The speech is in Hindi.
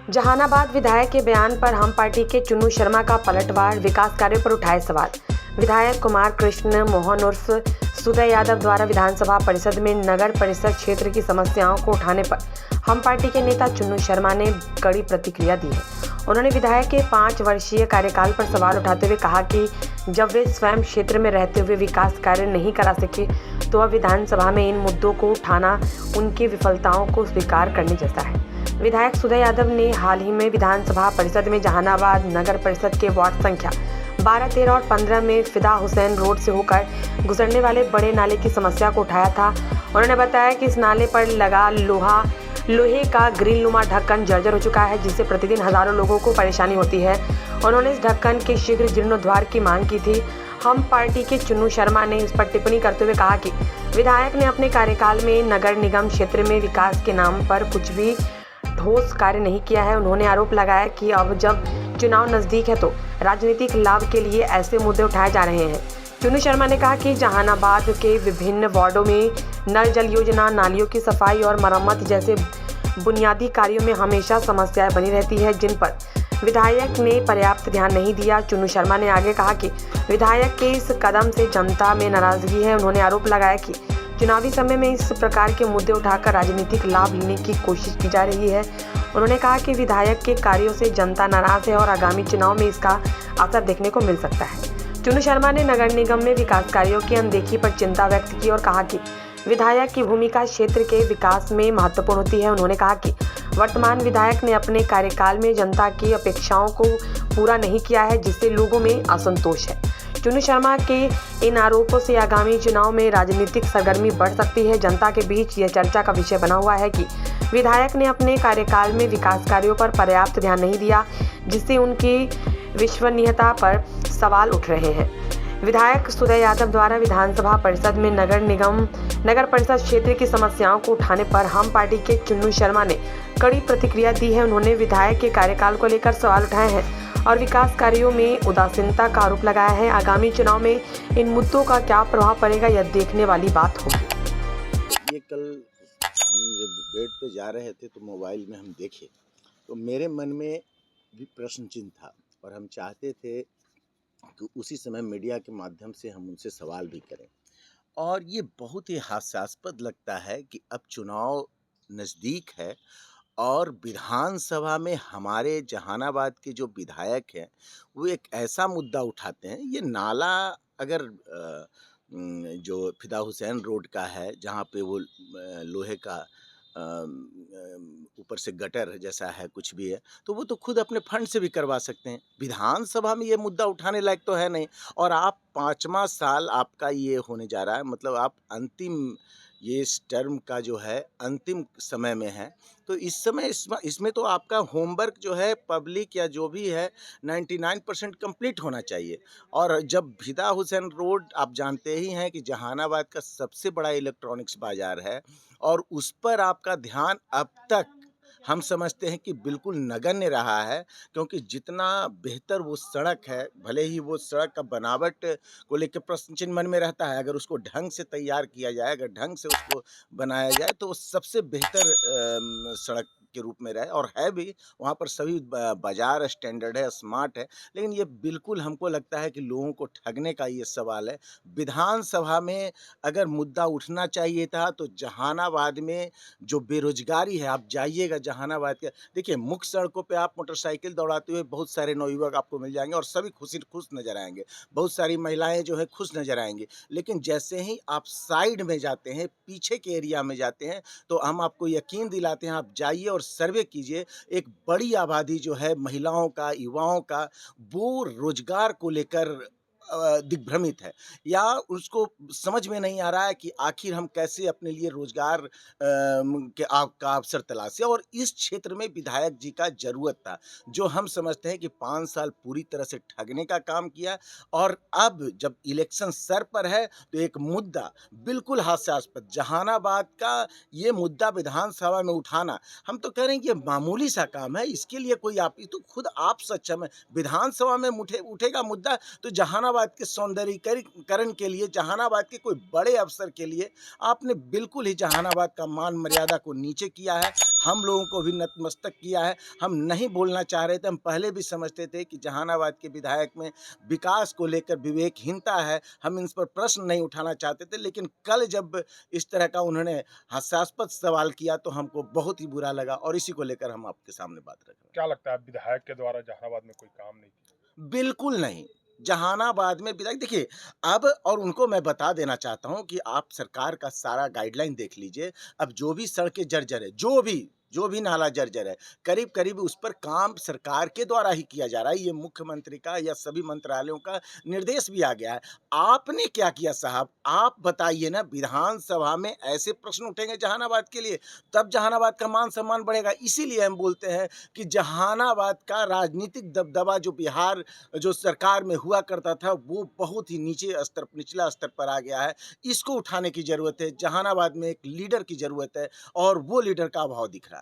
जहानाबाद विधायक के बयान पर हम पार्टी के चुन्नू शर्मा का पलटवार, विकास कार्यों पर उठाए सवाल। विधायक कुमार कृष्ण मोहन उर्फ सुदय यादव द्वारा विधानसभा परिषद में नगर परिषद क्षेत्र की समस्याओं को उठाने पर हम पार्टी के नेता चुन्नू शर्मा ने कड़ी प्रतिक्रिया दी है। उन्होंने विधायक के 5 वर्षीय कार्यकाल पर सवाल उठाते हुए कहा कि जब वे स्वयं क्षेत्र में रहते हुए विकास कार्य नहीं करा सके तो अब विधानसभा में इन मुद्दों को उठाना उनकी विफलताओं को स्वीकार करने जैसा है। विधायक सुदय यादव ने हाल ही में विधानसभा परिषद में जहानाबाद नगर परिषद के वार्ड संख्या 12, 13 और 15 में फिदा हुसैन रोड से होकर गुजरने वाले बड़े नाले की समस्या को उठाया था। उन्होंने बताया कि इस नाले पर लगा लोहे का ग्रिल नुमा ढक्कन जर्जर हो चुका है, जिससे प्रतिदिन हजारों लोगों को परेशानी होती है। उन्होंने इस ढक्कन के शीघ्र जीर्णोद्धार की मांग की थी। हम पार्टी के चुन्नू शर्मा ने इस पर टिप्पणी करते हुए कहा कि विधायक ने अपने कार्यकाल में नगर निगम क्षेत्र में विकास के नाम पर कुछ भी ठोस कार्य नहीं किया है। उन्होंने आरोप लगाया कि अब जब चुनाव नजदीक है तो राजनीतिक लाभ के लिए ऐसे मुद्दे उठाए जा रहे हैं। चुन्नू शर्मा ने कहा कि जहानाबाद के विभिन्न वार्डों में नल जल योजना, नालियों की सफाई और मरम्मत जैसे बुनियादी कार्यों में हमेशा समस्याएं बनी रहती है, जिन पर विधायक ने पर्याप्त ध्यान नहीं दिया। चुन्नू शर्मा ने आगे कहा कि विधायक के इस कदम से जनता में नाराजगी है। उन्होंने आरोप लगाया कि चुनावी समय में इस प्रकार के मुद्दे उठाकर राजनीतिक लाभ लेने की कोशिश की जा रही है। उन्होंने कहा कि विधायक के कार्यों से जनता नाराज है और आगामी चुनाव में इसका असर देखने को मिल सकता है। चुन्नू शर्मा ने नगर निगम में विकास कार्यों की अनदेखी पर चिंता व्यक्त की और कहा कि विधायक की भूमिका क्षेत्र के विकास में महत्वपूर्ण होती है। उन्होंने कहा कि वर्तमान विधायक ने अपने कार्यकाल में जनता की अपेक्षाओं को पूरा नहीं किया है, जिससे लोगों में असंतोष है। चुन्नू शर्मा के इन आरोपों से आगामी चुनाव में राजनीतिक सरगर्मी बढ़ सकती है। जनता के बीच यह चर्चा का विषय बना हुआ है कि विधायक ने अपने कार्यकाल में विकास कार्यों पर पर्याप्त ध्यान नहीं दिया, जिससे उनकी विश्वसनीयता पर सवाल उठ रहे हैं। विधायक सुदय यादव द्वारा विधानसभा परिषद में नगर परिषद क्षेत्र की समस्याओं को उठाने पर हम पार्टी के चुन्नू शर्मा ने कड़ी प्रतिक्रिया दी है। उन्होंने विधायक के कार्यकाल को लेकर सवाल उठाए हैं और विकास कार्यों में उदासीनता का आरोप लगाया है। आगामी चुनाव में इन मुद्दों का क्या प्रभाव पड़ेगा, यह देखने वाली बात होगी। ये कल हम जब बेड पे जा रहे थे तो मोबाइल में हम देखे तो मेरे मन में भी प्रश्न चिन्ह था और हम चाहते थे कि उसी समय मीडिया के माध्यम से हम उनसे सवाल भी करें। और ये बहुत ही हास्यास्पद लगता है कि अब चुनाव नज़दीक है और विधानसभा में हमारे जहानाबाद के जो विधायक हैं वो एक ऐसा मुद्दा उठाते हैं। ये नाला अगर जो फिदा हुसैन रोड का है, जहाँ पे वो लोहे का ऊपर से गटर जैसा है, कुछ भी है, तो वो तो खुद अपने फंड से भी करवा सकते हैं। विधानसभा में ये मुद्दा उठाने लायक तो है नहीं। और आप 5वां साल आपका ये होने जा रहा है, मतलब आप अंतिम ये इस टर्म का जो है अंतिम समय में है। तो इस समय इसमें तो आपका होमवर्क जो है पब्लिक या जो भी है 99% कंप्लीट होना चाहिए। और जब फिदा हुसैन रोड आप जानते ही हैं कि जहानाबाद का सबसे बड़ा इलेक्ट्रॉनिक्स बाज़ार है और उस पर आपका ध्यान अब तक हम समझते हैं कि बिल्कुल नगण्य रहा है, क्योंकि जितना बेहतर वो सड़क है, भले ही वो सड़क का बनावट को लेकर प्रश्न चिन्ह मन में रहता है, अगर उसको ढंग से तैयार किया जाए, अगर ढंग से उसको बनाया जाए तो वो सबसे बेहतर सड़क के रूप में रहे और है भी। वहाँ पर सभी बाज़ार स्टैंडर्ड है, स्मार्ट है। लेकिन ये बिल्कुल हमको लगता है कि लोगों को ठगने का ये सवाल है। विधानसभा में अगर मुद्दा उठना चाहिए था तो जहानाबाद में जो बेरोजगारी है, आप जाइएगा जहानाबाद के, देखिए मुख्य सड़कों पे आप मोटरसाइकिल दौड़ाते हुए बहुत सारे नवयुवक आपको मिल जाएंगे और सभी खुश नजर आएंगे। बहुत सारी महिलाएं जो है खुश नजर आएंगी। लेकिन जैसे ही आप साइड में जाते हैं, पीछे के एरिया में जाते हैं, तो हम आपको यकीन दिलाते हैं, आप जाइए और सर्वे कीजिए। एक बड़ी आबादी जो है महिलाओं का, युवाओं का, वो रोजगार को लेकर दिग्भ्रमित है या उसको समझ में नहीं आ रहा है कि आखिर हम कैसे अपने लिए रोजगार का अवसर तलाशें। और इस क्षेत्र में विधायक जी का जरूरत था, जो हम समझते हैं कि 5 साल पूरी तरह से ठगने का काम किया। और अब जब इलेक्शन सर पर है तो एक मुद्दा बिल्कुल हास्यास्पद, जहानाबाद का ये मुद्दा विधानसभा में उठाना, हम तो कह रहे हैं कि ये मामूली सा काम है। इसके लिए कोई आप तो खुद आप सक्षम है, विधानसभा में उठेगा मुद्दा तो जहानाबाद जहानाबाद के सौंदर्यीकरण के लिए, जहानाबाद के कोई बड़े अवसर के लिए आपने बिल्कुल ही जहानाबाद का मान मर्यादा को नीचे किया है। हम लोगों को भी नतमस्तक किया है। हम नहीं बोलना चाह रहे थे, हम पहले भी समझते थे कि जहानाबाद के विधायक में विकास को लेकर विवेकहीनता है, हम इन पर प्रश्न नहीं उठाना चाहते थे। लेकिन कल जब इस तरह का उन्होंने हास्यास्पद सवाल किया तो हमको बहुत ही बुरा लगा और इसी को लेकर हम आपके सामने बात रख रहे हैं। क्या लगता है विधायक के द्वारा जहानाबाद में कोई काम नहीं किया? बिल्कुल नहीं। जहानाबाद में विधायक देखिए, अब और उनको मैं बता देना चाहता हूँ कि आप सरकार का सारा गाइडलाइन देख लीजिए। अब जो भी सड़कें जर्जर है, जो भी नाला जर्जर है, करीब-करीब उस पर काम सरकार के द्वारा ही किया जा रहा है। ये मुख्यमंत्री का या सभी मंत्रालयों का निर्देश भी आ गया है। आपने क्या किया साहब? आप बताइए ना, विधानसभा में ऐसे प्रश्न उठेंगे जहानाबाद के लिए, तब जहानाबाद का मान-सम्मान बढ़ेगा। इसीलिए हम बोलते हैं कि जहानाबाद का राजनीतिक दबदबा जो बिहार जो सरकार में हुआ करता था, वो बहुत ही निचला स्तर पर आ गया है। इसको उठाने की ज़रूरत है। जहानाबाद में एक लीडर की ज़रूरत है और वो लीडर का अभाव दिख रहा है।